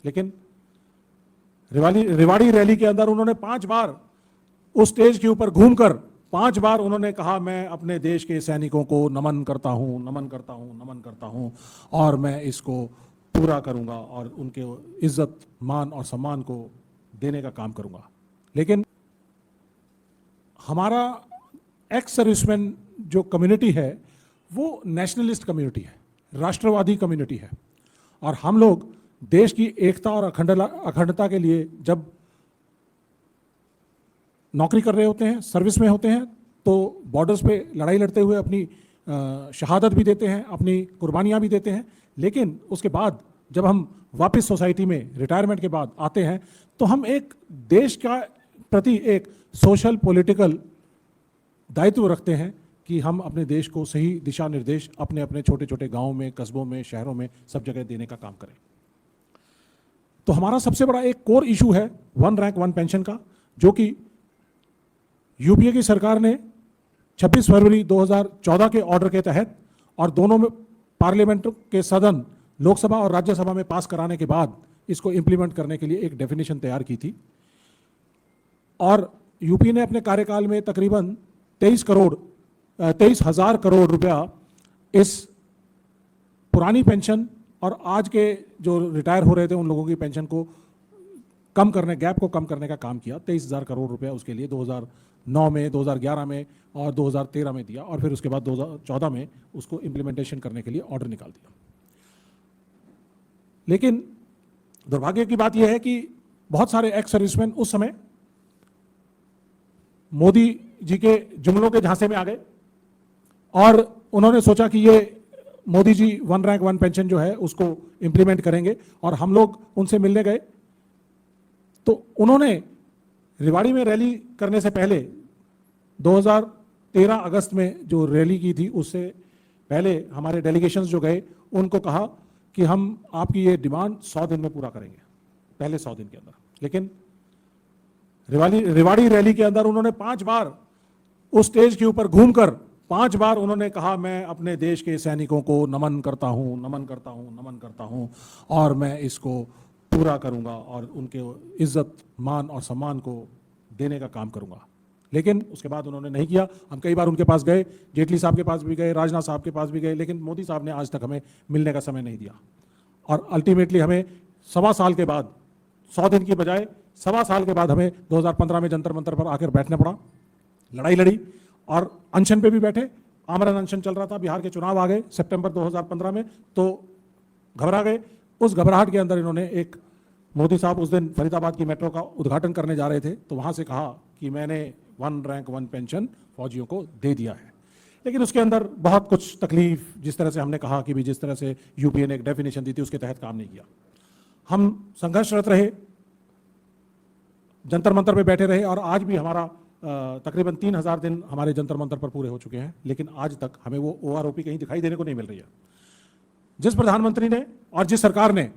लेकिन रेवाड़ी रैली के अंदर उन्होंने 5 बार उस स्टेज के ऊपर घूमकर 5 बार उन्होंने कहा, मैं अपने देश के सैनिकों को नमन करता हूं, नमन करता हूं, नमन करता हूं और मैं इसको पूरा करूंगा और उनके इज्जत, मान और सम्मान को देने का काम करूंगा। लेकिन हमारा एक्स सर्विसमैन जो कम्युनिटी है वो नेशनलिस्ट कम्युनिटी है, राष्ट्रवादी कम्युनिटी है, और हम लोग देश की एकता और अखंडता के लिए जब नौकरी कर रहे होते हैं, सर्विस में होते हैं, तो बॉर्डर्स पे लड़ाई लड़ते हुए अपनी शहादत भी देते हैं, अपनी कुर्बानियां भी देते हैं। लेकिन उसके बाद जब हम वापस सोसाइटी में रिटायरमेंट के बाद आते हैं तो हम एक देश का प्रति एक सोशल पॉलिटिकल दायित्व रखते हैं कि हम अपने देश को सही दिशा निर्देश अपने अपने छोटे छोटे गांवों में, कस्बों में, शहरों में, सब जगह देने का काम करें। तो हमारा सबसे बड़ा एक कोर इशू है 1 रैंक 1 पेंशन का, जो कि यूपीए की सरकार ने 26 फरवरी 2014 के ऑर्डर के तहत और दोनों में पार्लियामेंट के सदन, लोकसभा और राज्यसभा में पास कराने के बाद इसको इंप्लीमेंट करने के लिए एक डेफिनेशन तैयार की थी। और यूपी ने अपने कार्यकाल में तकरीबन 23,000 करोड़ रुपया इस पुरानी पेंशन और आज के जो रिटायर हो रहे थे उन लोगों की पेंशन को कम करने, गैप को कम करने का काम किया। 23,000 करोड़ रुपया उसके लिए 2009 में, 2011 में और 2013 में दिया, और फिर उसके बाद 2014 में उसको इम्प्लीमेंटेशन करने के लिए ऑर्डर निकाल दिया। लेकिन दुर्भाग्य की बात यह है कि बहुत सारे एक्स सर्विसमैन उस समय मोदी जी के जुमलों के झांसे में आ गए और उन्होंने सोचा कि ये मोदी जी 1 रैंक 1 पेंशन जो है उसको इंप्लीमेंट करेंगे, और हम लोग उनसे मिलने गए तो उन्होंने रेवाड़ी में रैली करने से पहले 2013 अगस्त में जो रैली की थी उससे पहले हमारे डेलीगेशंस जो गए उनको कहा कि हम आपकी ये डिमांड 100 दिन में पूरा करेंगे, पहले 100 दिन के अंदर। लेकिन रेवाड़ी रैली के अंदर उन्होंने 5 बार उस स्टेज के ऊपर घूमकर 5 बार उन्होंने कहा, मैं अपने देश के सैनिकों को नमन करता हूं, नमन करता हूं, नमन करता हूं और मैं इसको पूरा करूंगा और उनके इज्जत, मान और सम्मान को देने का काम करूंगा। लेकिन उसके बाद उन्होंने नहीं किया। हम कई बार उनके पास गए, जेटली साहब के पास भी गए, राजनाथ साहब के पास भी गए, लेकिन मोदी साहब ने आज तक हमें मिलने का समय नहीं दिया। और अल्टीमेटली हमें 1.25 साल के बाद, 100 दिन की बजाय 1.25 साल के बाद हमें 2015 में जंतर मंतर पर आकर बैठना पड़ा, लड़ाई लड़ी और अनशन पे भी बैठे। आमरण अनशन चल रहा था, बिहार के चुनाव आ गए सितंबर 2015 में, तो घबरा गए। उस घबराहट के अंदर इन्होंने एक, मोदी साहब उस दिन फरीदाबाद की मेट्रो का उद्घाटन करने जा रहे थे तो वहां से कहा कि मैंने 1 रैंक 1 पेंशन फौजियों को दे दिया है। लेकिन उसके अंदर बहुत कुछ तकलीफ, जिस तरह से हमने कहा कि भी जिस तरह से यूपीए ने एक डेफिनेशन दी थी उसके तहत काम नहीं किया। हम संघर्षरत रहे, जंतर मंतर पे बैठे रहे और आज भी हमारा तकरीबन 3,000 दिन हमारे जंतर मंतर पर पूरे हो चुके हैं, लेकिन आज तक हमें वो OROP कहीं दिखाई देने को नहीं मिल रही है। जिस प्रधानमंत्री ने और जिस सरकार ने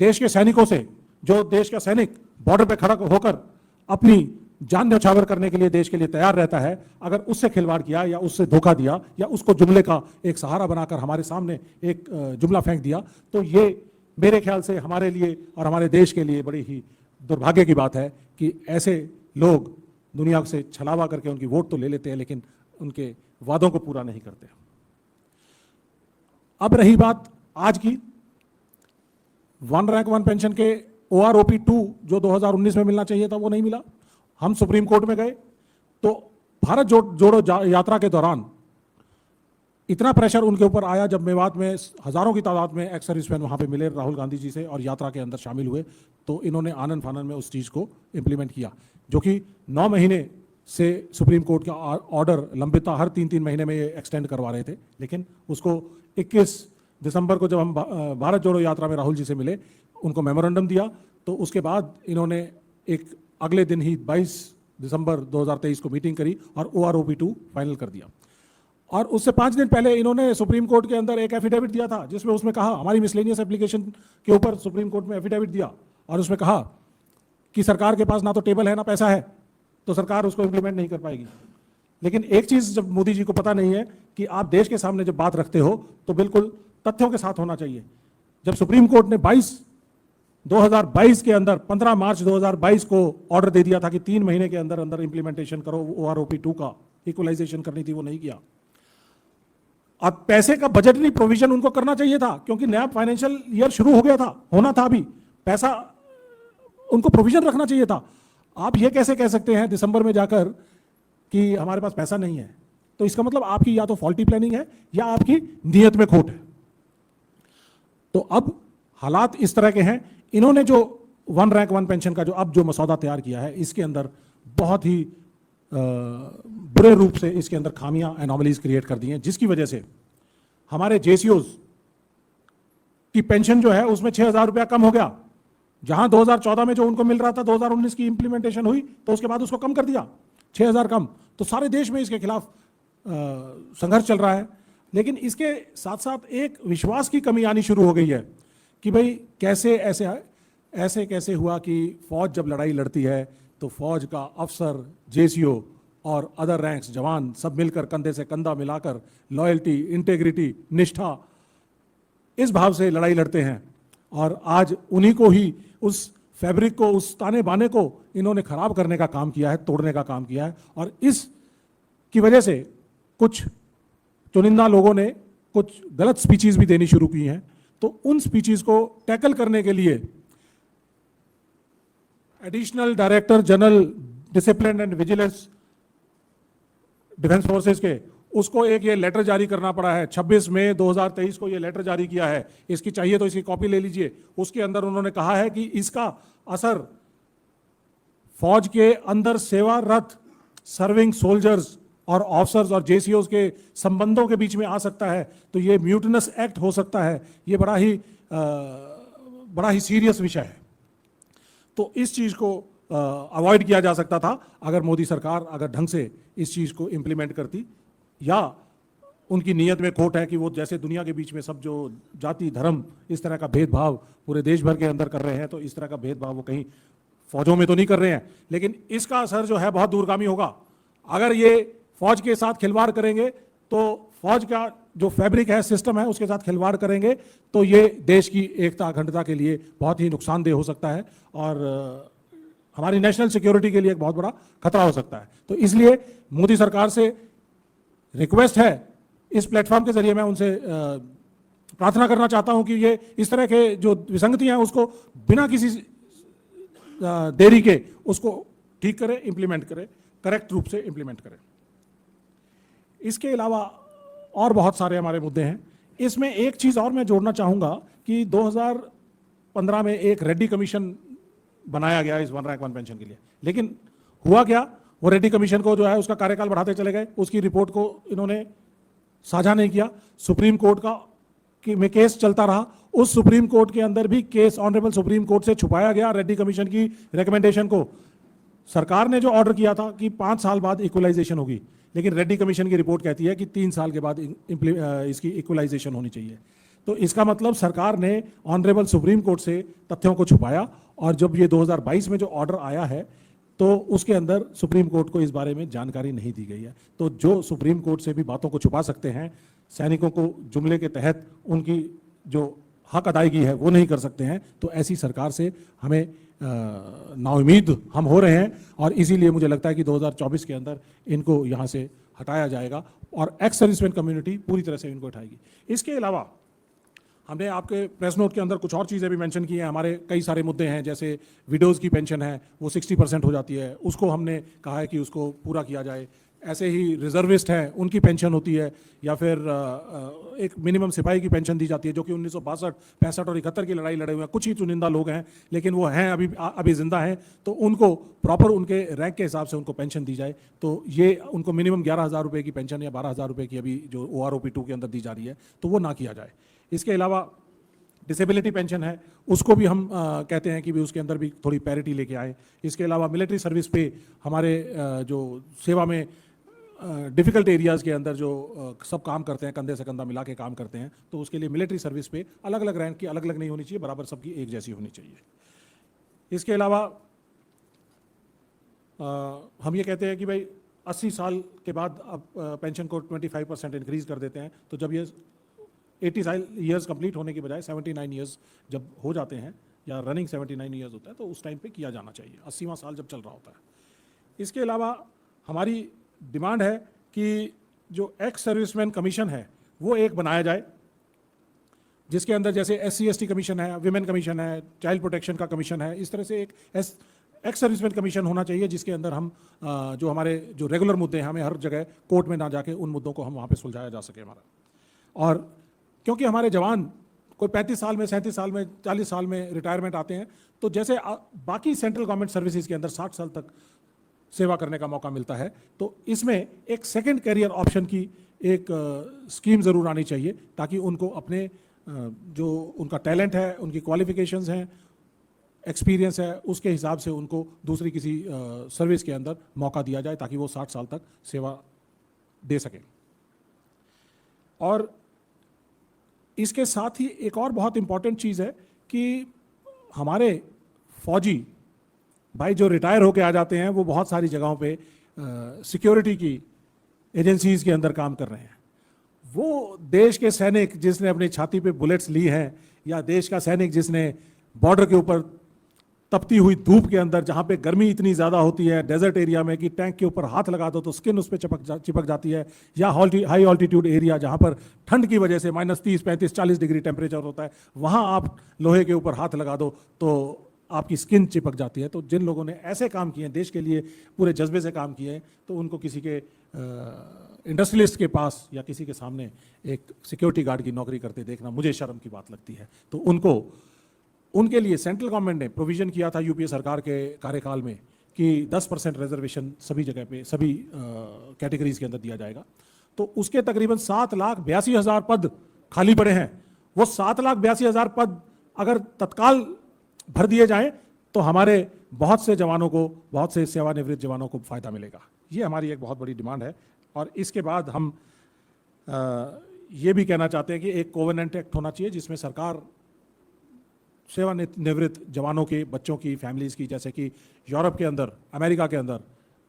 देश के सैनिकों से, जो देश का सैनिक बॉर्डर पे खड़ा होकर अपनी जान न्यौछावर करने के लिए देश के लिए तैयार रहता है, अगर उससे खिलवाड़ किया या उससे धोखा दिया या उसको जुमले का एक सहारा बनाकर हमारे सामने एक जुमला फेंक दिया, तो ये मेरे ख्याल से हमारे लिए और हमारे देश के लिए बड़ी ही दुर्भाग्य की बात है कि ऐसे लोग दुनिया से छलावा करके उनकी वोट तो ले लेते हैं लेकिन उनके वादों को पूरा नहीं करते। अब रही बात आज की, 1 रैंक 1 पेंशन के OROP 2 जो 2019 में मिलना चाहिए था वो नहीं मिला। हम सुप्रीम कोर्ट में गए तो भारत जोड़ो यात्रा के दौरान इतना प्रेशर उनके ऊपर आया, जब मेवात में हजारों की तादाद में एक्स सर्विसमैन वहाँ पे मिले राहुल गांधी जी से और यात्रा के अंदर शामिल हुए, तो इन्होंने आनन फानन में उस चीज़ को इम्प्लीमेंट किया, जो कि 9 महीने से सुप्रीम कोर्ट का ऑर्डर लंबित था, हर 3-3 महीने में ये एक्सटेंड करवा रहे थे। लेकिन उसको 21 दिसंबर को जब हम भारत जोड़ो यात्रा में राहुल जी से मिले, उनको मेमोरेंडम दिया, तो उसके बाद इन्होंने एक अगले दिन ही 22 दिसंबर 2023 को मीटिंग करी और OROP 2 फाइनल कर दिया। और उससे 5 दिन पहले इन्होंने सुप्रीम कोर्ट के अंदर एक एफिडेविट दिया था, जिसमें उसमें कहा, हमारी मिसलेनियस एप्लीकेशन के ऊपर सुप्रीम कोर्ट में एफिडेविट दिया और उसमें कहा कि सरकार के पास ना तो टेबल है ना पैसा है, तो सरकार उसको इम्प्लीमेंट नहीं कर पाएगी। लेकिन एक चीज़ जब मोदी जी को पता नहीं है कि आप देश के सामने जब बात रखते हो तो बिल्कुल तथ्यों के साथ होना चाहिए। जब सुप्रीम कोर्ट ने 22 2022 के अंदर 15 मार्च 2022 को ऑर्डर दे दिया था कि 3 महीने के अंदर अंदर इंप्लीमेंटेशन करो, OROP 2 का इक्वलाइजेशन करनी थी, वो नहीं किया। अब पैसे का बजटरी प्रोविजन उनको करना चाहिए था, क्योंकि नया फाइनेंशियल ईयर शुरू हो गया था, होना था, अभी पैसा उनको प्रोविजन रखना चाहिए था। आप ये कैसे कह सकते हैं दिसंबर में जाकर कि हमारे पास पैसा नहीं है? तो इसका मतलब आपकी या तो फॉल्टी प्लानिंग है या आपकी नीयत में खोट है। तो अब हालात इस तरह के हैं। इन्होंने जो 1 रैंक 1 पेंशन का जो मसौदा तैयार किया है, इसके अंदर बहुत ही बुरे रूप से इसके अंदर खामियां, एनॉमलीज क्रिएट कर दी हैं, जिसकी वजह से हमारे जेसीओज की पेंशन जो है उसमें 6,000 रुपया कम हो गया। जहां 2014 में जो उनको मिल रहा था, 2019 की इंप्लीमेंटेशन हुई तो उसके बाद उसको कम कर दिया, 6,000 कम। तो सारे देश में इसके खिलाफ संघर्ष चल रहा है। लेकिन इसके साथ साथ एक विश्वास की कमी आनी शुरू हो गई है कि भाई कैसे ऐसे कैसे हुआ कि फौज जब लड़ाई लड़ती है तो फौज का अफसर, जेसीओ और अदर रैंक्स, जवान सब मिलकर कंधे से कंधा मिलाकर लॉयल्टी, इंटेग्रिटी, निष्ठा, इस भाव से लड़ाई लड़ते हैं। और आज उन्हीं को ही, उस फैब्रिक को, उस ताने बाने को इन्होंने खराब करने का काम किया है, तोड़ने का काम किया है। और इस की वजह से कुछ चुनिंदा लोगों ने कुछ गलत स्पीचेस भी देनी शुरू की हैं। तो उन स्पीचेस को टैकल करने के लिए additional director general discipline and vigilance defence forces के, उसको एक ये लेटर जारी करना पड़ा है। 26 मई 2023 को ये लेटर जारी किया है। इसकी चाहिए तो इसकी कॉपी ले लीजिए। उसके अंदर उन्होंने कहा है कि इसका असर फौज के अंदर सेवारत सर्विंग सोल्जर्स और ऑफिसर्स और जेसीओज के संबंधों के बीच में आ सकता है। तो ये म्यूटिनस एक्ट हो सकता है। ये बड़ा ही सीरियस विषय है। तो इस चीज को अवॉइड किया जा सकता था अगर मोदी सरकार अगर ढंग से इस चीज को इंप्लीमेंट करती, या उनकी नीयत में खोट है कि वो जैसे दुनिया के बीच में सब जो जाति, धर्म, इस तरह का भेदभाव पूरे देश भर के अंदर कर रहे हैं, तो इस तरह का भेदभाव वो कहीं फौजों में तो नहीं कर रहे हैं। लेकिन इसका असर जो है बहुत दूरगामी होगा। अगर ये फौज के साथ खिलवाड़ करेंगे तो फौज का जो फैब्रिक है, सिस्टम है, उसके साथ खिलवाड़ करेंगे तो ये देश की एकता, अखंडता के लिए बहुत ही नुकसानदेह हो सकता है और हमारी नेशनल सिक्योरिटी के लिए एक बहुत बड़ा खतरा हो सकता है। तो इसलिए मोदी सरकार से रिक्वेस्ट है, इस प्लेटफॉर्म के जरिए मैं उनसे प्रार्थना करना चाहता हूं कि ये इस तरह के जो विसंगतियां हैं उसको बिना किसी देरी के उसको ठीक करें, इंप्लीमेंट करें, करेक्ट रूप से इंप्लीमेंट करें। इसके अलावा और बहुत सारे हमारे मुद्दे हैं। इसमें एक चीज़ और मैं जोड़ना चाहूँगा कि 2015 में एक रेड्डी कमीशन बनाया गया इस 1 रैंक 1 पेंशन के लिए। लेकिन हुआ क्या, वो रेड्डी कमीशन को जो है उसका कार्यकाल बढ़ाते चले गए, उसकी रिपोर्ट को इन्होंने साझा नहीं किया। सुप्रीम कोर्ट में केस चलता रहा। उस सुप्रीम कोर्ट के अंदर भी केस ऑनरेबल सुप्रीम कोर्ट से छुपाया गया रेड्डी कमीशन की रिकमेंडेशन को। सरकार ने जो ऑर्डर किया था कि 5 साल बाद इक्वलाइजेशन होगी, लेकिन रेड्डी कमीशन की रिपोर्ट कहती है कि 3 साल के बाद इसकी इक्वलाइजेशन होनी चाहिए। तो इसका मतलब सरकार ने ऑनरेबल सुप्रीम कोर्ट से तथ्यों को छुपाया, और जब ये 2022 में जो ऑर्डर आया है तो उसके अंदर सुप्रीम कोर्ट को इस बारे में जानकारी नहीं दी गई है। तो जो सुप्रीम कोर्ट से भी बातों को छुपा सकते हैं, सैनिकों को जुमले के तहत उनकी जो हक अदायगी है वो नहीं कर सकते हैं, तो ऐसी सरकार से हमें नाउम्मीद हम हो रहे हैं। और इसीलिए मुझे लगता है कि 2024 के अंदर इनको यहाँ से हटाया जाएगा और एक्स सर्विसमैन कम्युनिटी पूरी तरह से इनको उठाएगी। इसके अलावा हमने आपके प्रेस नोट के अंदर कुछ और चीज़ें भी मेंशन की हैं। हमारे कई सारे मुद्दे हैं, जैसे विडोज़ की पेंशन है वो 60% हो जाती है, उसको हमने कहा है कि उसको पूरा किया जाए। ऐसे ही रिजर्विस्ट हैं, उनकी पेंशन होती है, या फिर एक मिनिमम सिपाही की पेंशन दी जाती है जो कि 1962, 65 और 71 की लड़ाई लड़े हुए हैं। कुछ ही चुनिंदा लोग हैं लेकिन वो हैं, अभी जिंदा हैं, तो उनको प्रॉपर उनके रैंक के हिसाब से उनको पेंशन दी जाए। तो ये उनको मिनिमम 11,000 रुपये की पेंशन या 12,000 रुपये की अभी जो OROP 2 के अंदर दी जा रही है, तो वो ना किया जाए। इसके अलावा डिसेबिलिटी पेंशन है, उसको भी हम कहते हैं कि भी उसके अंदर भी थोड़ी पैरिटी लेके आए। इसके अलावा मिलिट्री सर्विस पे हमारे जो सेवा में डिफ़िकल्ट एरियाज़ के अंदर जो सब काम करते हैं, कंधे से कंधा मिला के काम करते हैं, तो उसके लिए मिलिट्री सर्विस पे अलग अलग रैंक की अलग अलग नहीं होनी चाहिए, बराबर सबकी एक जैसी होनी चाहिए। इसके अलावा हम ये कहते हैं कि भाई 80 साल के बाद अब पेंशन को 25% इंक्रीज़ कर देते हैं। तो जब ये 80 ईयर्स कंप्लीट होने के बजाय 79 ईयर्स जब हो जाते हैं या रनिंग 79 ईयर्स होता है, तो उस टाइम पे किया जाना चाहिए, 80वां साल जब चल रहा होता है। इसके अलावा हमारी डिमांड है कि जो एक्स सर्विसमैन कमीशन है वो एक बनाया जाए, जिसके अंदर जैसे SC/ST कमीशन है, विमेन कमीशन है, चाइल्ड प्रोटेक्शन का कमीशन है, इस तरह से एक एक्स सर्विसमैन कमीशन होना चाहिए, जिसके अंदर हम जो हमारे जो रेगुलर मुद्दे हैं, हमें हर जगह कोर्ट में ना जाके उन मुद्दों को हम वहाँ पे सुलझाया जा सके हमारा। और क्योंकि हमारे जवान कोई 35 साल में, 37 साल में, 40 साल में रिटायरमेंट आते हैं, तो जैसे बाकी सेंट्रल गवर्नमेंट सर्विसेज के अंदर 60 साल तक सेवा करने का मौका मिलता है, तो इसमें एक सेकंड कैरियर ऑप्शन की एक स्कीम ज़रूर आनी चाहिए, ताकि उनको अपने जो उनका टैलेंट है, उनकी क्वालिफिकेशंस हैं, एक्सपीरियंस है, उसके हिसाब से उनको दूसरी किसी सर्विस के अंदर मौका दिया जाए, ताकि वो 60 साल तक सेवा दे सकें। और इसके साथ ही एक और बहुत इंपॉर्टेंट चीज़ है कि हमारे फौजी भाई जो रिटायर होके आ जाते हैं, वो बहुत सारी जगहों पे सिक्योरिटी की एजेंसीज के अंदर काम कर रहे हैं। वो देश के सैनिक जिसने अपनी छाती पे बुलेट्स ली हैं, या देश का सैनिक जिसने बॉर्डर के ऊपर तपती हुई धूप के अंदर, जहाँ पे गर्मी इतनी ज़्यादा होती है डेजर्ट एरिया में कि टैंक के ऊपर हाथ लगा दो तो स्किन उस पर चिपक जाती है, या हाई ऑल्टीट्यूड एरिया जहाँ पर ठंड की वजह से -30, 35, 40 डिग्री टेम्परेचर होता है, वहाँ आप लोहे के ऊपर हाथ लगा दो तो आपकी स्किन चिपक जाती है। तो जिन लोगों ने ऐसे काम किए हैं, देश के लिए पूरे जज्बे से काम किए हैं, तो उनको किसी के इंडस्ट्रियलिस्ट के पास या किसी के सामने एक सिक्योरिटी गार्ड की नौकरी करते देखना मुझे शर्म की बात लगती है। तो उनके लिए सेंट्रल गवर्नमेंट ने प्रोविज़न किया था यूपीए सरकार के कार्यकाल में कि 10% रिजर्वेशन सभी जगह पे, सभी कैटेगरीज के अंदर दिया जाएगा। तो उसके तकरीबन 7,82,000 पद खाली पड़े हैं। वो 7,82,000 पद अगर तत्काल भर दिए जाएं तो हमारे बहुत से जवानों को, बहुत से सेवानिवृत्त जवानों को फ़ायदा मिलेगा। ये हमारी एक बहुत बड़ी डिमांड है। और इसके बाद हम ये भी कहना चाहते हैं कि एक कोवेनेंट एक्ट होना चाहिए, जिसमें सरकार सेवानिवृत्त जवानों के बच्चों की, फैमिलीज़ की, जैसे कि यूरोप के अंदर, अमेरिका के अंदर,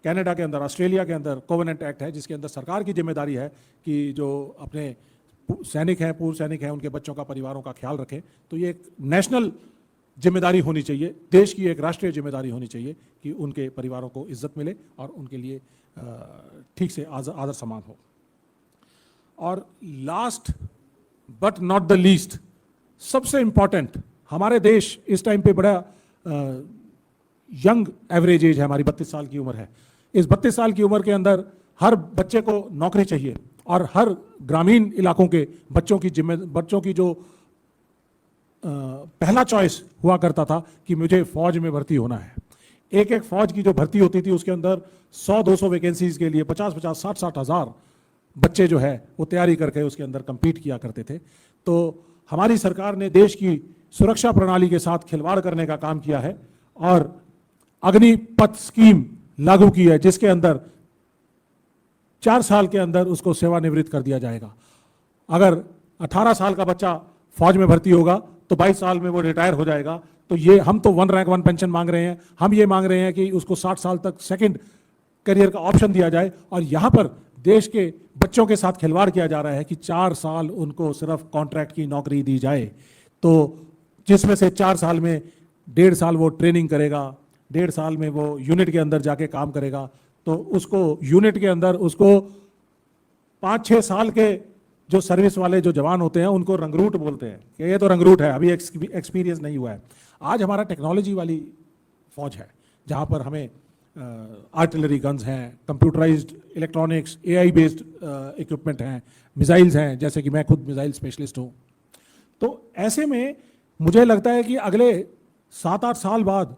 कनाडा के अंदर, ऑस्ट्रेलिया के अंदर कोवेनेंट एक्ट है, जिसके अंदर सरकार की जिम्मेदारी है कि जो अपने सैनिक हैं, पूर्व सैनिक हैं, उनके बच्चों का, परिवारों का ख्याल रखें। तो ये एक नेशनल जिम्मेदारी होनी चाहिए, देश की एक राष्ट्रीय जिम्मेदारी होनी चाहिए कि उनके परिवारों को इज्जत मिले और उनके लिए ठीक से आदर सम्मान हो। और last but not the least, सबसे इम्पॉर्टेंट, हमारे देश इस टाइम पे बड़ा यंग एवरेज एज है, हमारी 32 साल की उम्र है। इस 32 साल की उम्र के अंदर हर बच्चे को नौकरी चाहिए, और हर ग्रामीण इलाकों के बच्चों की जो पहला चॉइस हुआ करता था कि मुझे फौज में भर्ती होना है। एक फौज की जो भर्ती होती थी उसके अंदर 100-200 वैकेंसीज के लिए 50-50, 60-60 हज़ार बच्चे जो है वो तैयारी करके उसके अंदर compete किया करते थे। तो हमारी सरकार ने देश की सुरक्षा प्रणाली के साथ खिलवाड़ करने का काम किया है और अग्निपथ स्कीम लागू की है, जिसके अंदर 4 साल के अंदर उसको सेवानिवृत्त कर दिया जाएगा। अगर 18 साल का बच्चा फौज में भर्ती होगा तो 22 साल में वो रिटायर हो जाएगा। तो ये हम तो 1 रैंक 1 पेंशन मांग रहे हैं, हम ये मांग रहे हैं कि उसको 60 साल तक सेकंड करियर का ऑप्शन दिया जाए। और यहाँ पर देश के बच्चों के साथ खिलवाड़ किया जा रहा है कि 4 साल उनको सिर्फ कॉन्ट्रैक्ट की नौकरी दी जाए, तो जिसमें से 4 साल में 1.5 साल वो ट्रेनिंग करेगा, 1.5 साल में वो यूनिट के अंदर जाके काम करेगा। तो उसको यूनिट के अंदर उसको 5-6 साल के जो सर्विस वाले जो जवान होते हैं उनको रंगरूट बोलते हैं कि ये तो रंगरूट है, अभी एक्सपीरियंस नहीं हुआ है। आज हमारा टेक्नोलॉजी वाली फौज है, जहाँ पर हमें आर्टिलरी गन्स हैं, computerised electronics, AI based equipment हैं, मिसाइल्स हैं, जैसे कि मैं खुद मिसाइल स्पेशलिस्ट हूँ। तो ऐसे में मुझे लगता है कि अगले 7-8 साल बाद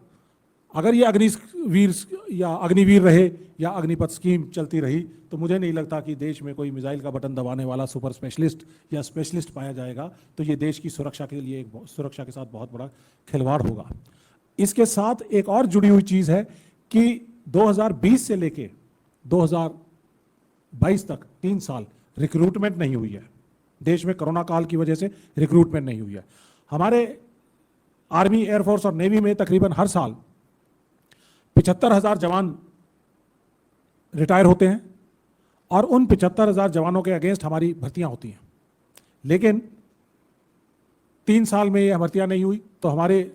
अगर ये अग्निवीर रहे या अग्निपथ स्कीम चलती रही, तो मुझे नहीं लगता कि देश में कोई मिसाइल का बटन दबाने वाला सुपर स्पेशलिस्ट या स्पेशलिस्ट पाया जाएगा। तो ये देश की सुरक्षा के लिए सुरक्षा के साथ बहुत बड़ा खिलवाड़ होगा। इसके साथ एक और जुड़ी हुई चीज़ है कि 2020 से लेके 2022 तक 3 साल रिक्रूटमेंट नहीं हुई है। देश में कोरोना काल की वजह से रिक्रूटमेंट नहीं हुई है। हमारे आर्मी, एयरफोर्स और नेवी में तकरीबन हर साल 75,000 जवान रिटायर होते हैं और उन 75,000 जवानों के अगेंस्ट हमारी भर्तियां होती हैं। लेकिन 3 साल में ये भर्तियां नहीं हुई, तो हमारे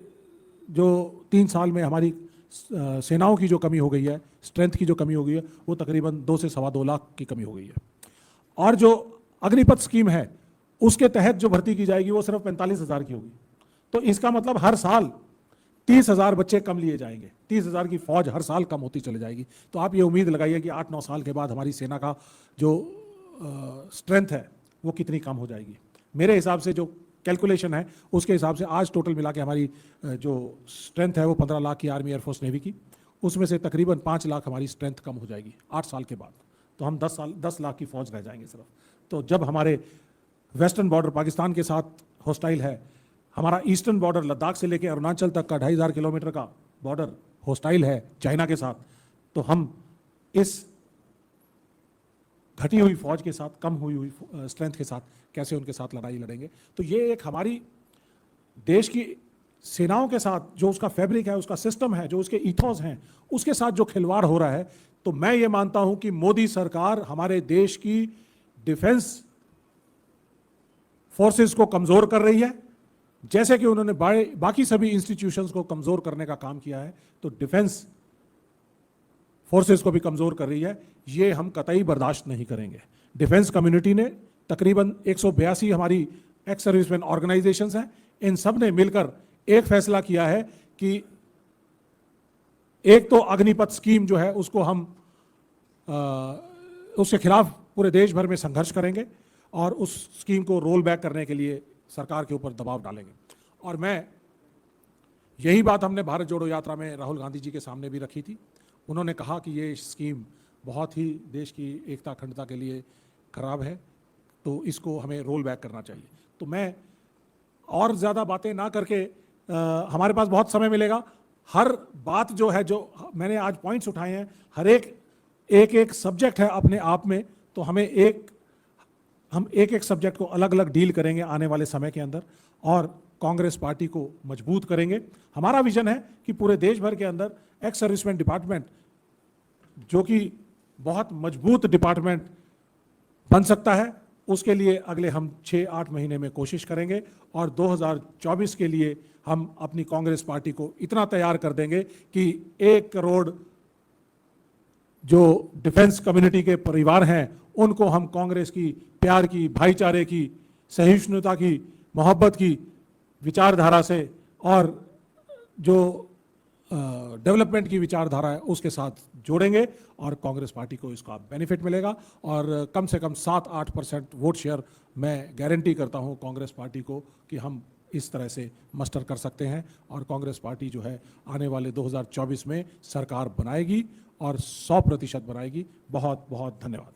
जो 3 साल में हमारी सेनाओं की जो कमी हो गई है, स्ट्रेंथ की जो कमी हो गई है, वो तकरीबन 2 से सवा 2 लाख की कमी हो गई है। और जो अग्निपथ स्कीम है उसके तहत जो भर्ती की जाएगी वो सिर्फ 45,000 की होगी। तो इसका मतलब हर साल 30,000 बच्चे कम लिए जाएंगे, 30,000 की फौज हर साल कम होती चली जाएगी। तो आप ये उम्मीद लगाइए कि 8-9 साल के बाद हमारी सेना का जो स्ट्रेंथ है वो कितनी कम हो जाएगी। मेरे हिसाब से जो कैलकुलेशन है उसके हिसाब से आज टोटल मिला के हमारी जो स्ट्रेंथ है वो 15 लाख की आर्मी एयरफोर्स नेवी की, उसमें से तकरीबन 5 लाख हमारी स्ट्रेंथ कम हो जाएगी 8 साल के बाद। तो हम 10 लाख की फौज रह जाएंगे सिर्फ। तो जब हमारे वेस्टर्न बॉर्डर पाकिस्तान के साथ हॉस्टाइल है, हमारा ईस्टर्न बॉर्डर लद्दाख से लेकर अरुणाचल तक का 2,500 किलोमीटर का बॉर्डर हॉस्टाइल है चाइना के साथ, तो हम इस घटी हुई फौज के साथ, कम हुई स्ट्रेंथ के साथ कैसे उनके साथ लड़ाई लड़ेंगे। तो ये एक हमारी देश की सेनाओं के साथ जो उसका फैब्रिक है, उसका सिस्टम है, जो उसके ईथोस हैं, उसके साथ जो खिलवाड़ हो रहा है। तो मैं ये मानता हूं कि मोदी सरकार हमारे देश की डिफेंस फोर्सेस को कमजोर कर रही है, जैसे कि उन्होंने बाकी सभी इंस्टीट्यूशंस को कमजोर करने का काम किया है, तो डिफेंस फोर्सेस को भी कमजोर कर रही है। ये हम कतई बर्दाश्त नहीं करेंगे। डिफेंस कम्युनिटी ने तकरीबन 182 हमारी एक्स सर्विसमैन ऑर्गेनाइजेशंस हैं, इन सब ने मिलकर एक फैसला किया है कि एक तो अग्निपथ स्कीम जो है उसको हम उसके खिलाफ पूरे देश भर में संघर्ष करेंगे और उस स्कीम को रोल बैक करने के लिए सरकार के ऊपर दबाव डालेंगे। और मैं यही बात हमने भारत जोड़ो यात्रा में राहुल गांधी जी के सामने भी रखी थी। उन्होंने कहा कि ये स्कीम बहुत ही देश की एकता अखंडता के लिए खराब है, तो इसको हमें रोल बैक करना चाहिए। तो मैं और ज़्यादा बातें ना करके, हमारे पास बहुत समय मिलेगा, हर बात जो है, जो मैंने आज पॉइंट्स उठाए हैं, हर एक सब्जेक्ट है अपने आप में, तो हम एक सब्जेक्ट को अलग अलग डील करेंगे आने वाले समय के अंदर और कांग्रेस पार्टी को मजबूत करेंगे। हमारा विजन है कि पूरे देश भर के अंदर एक्स सर्विसमैन डिपार्टमेंट, जो कि बहुत मजबूत डिपार्टमेंट बन सकता है, उसके लिए अगले हम 6-8 महीने में कोशिश करेंगे और 2024 के लिए हम अपनी कांग्रेस पार्टी को इतना तैयार कर देंगे कि 1 करोड़ जो डिफेंस कम्युनिटी के परिवार हैं उनको हम कांग्रेस की प्यार की, भाईचारे की, सहिष्णुता की, मोहब्बत की विचारधारा से और जो डेवलपमेंट की विचारधारा है उसके साथ जोड़ेंगे और कांग्रेस पार्टी को इसका बेनिफिट मिलेगा। और कम से कम 7-8% वोट शेयर मैं गारंटी करता हूं कांग्रेस पार्टी को कि हम इस तरह से मस्टर कर सकते हैं और कांग्रेस पार्टी जो है आने वाले 2024 में सरकार बनाएगी और 100% बनाएगी। बहुत बहुत धन्यवाद।